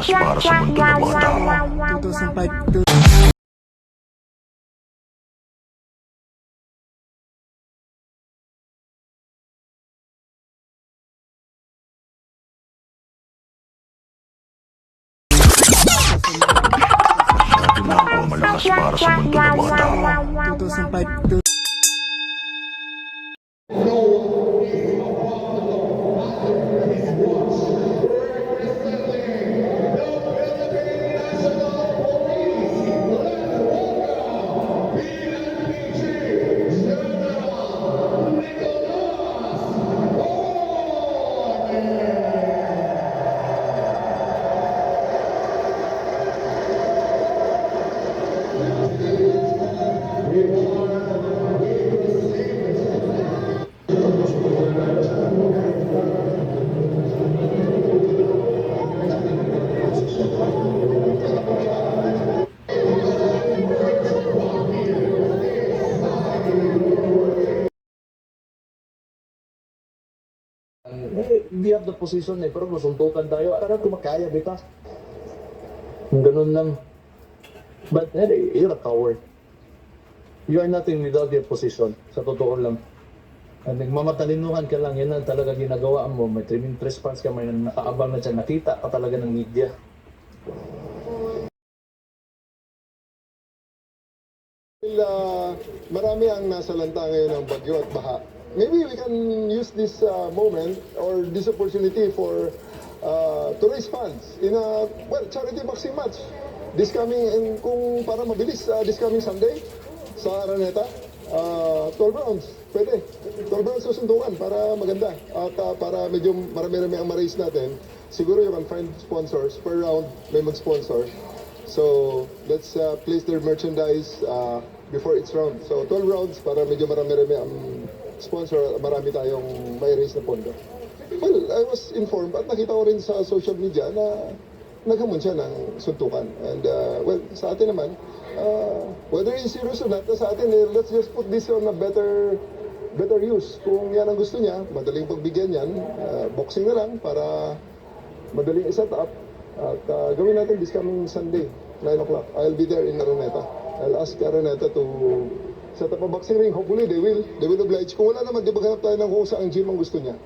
malakas para sa mundo ng mga tao. 2005 Sabi na ako malakas para sa mundo ng mga tao. 2005 We have the position pero masuntukan tayo. Parang kumakaya, bita. Ganun lang. But hey, you're a coward. You are nothing without your position. Sa totoo lang. And nagmamatalinuhan ka lang, yan ang talaga ginagawa mo. May trimming trespass ka, may nakaabang na dyan. Nakita ka talaga ng media. Marami ang nasalanta ngayon ng bagyo at baha. Maybe we can use this moment or this opportunity for to raise funds in a charity boxing match this coming kung para mabilis this coming Sunday sa Araneta. 12 rounds, pwede. 12 rounds susundukan para maganda at para medyo marami-rami ang ma-raise natin. Siguro you can find sponsors per round, may mag-sponsor. So let's place their merchandise before each round. So 12 rounds para medyo marami-rami ang sponsor, marami tayong may raise na pondo. Well, I was informed at nakita ko rin sa social media na naghamon siya ng suntukan. And well, sa atin naman, whether he's serious or not, sa atin, let's just put this on a better use. Kung yan ang gusto niya, madaling pagbigyan yan, boxing na lang para madaling i-set up. At gawin natin this coming Sunday, 9 o'clock. I'll be there in Araneta. I'll ask Araneta to set up a boxing ring. Hopefully, they will oblige. Kung wala naman, di ba ganap tayo ng kung saan gym ang gusto niya.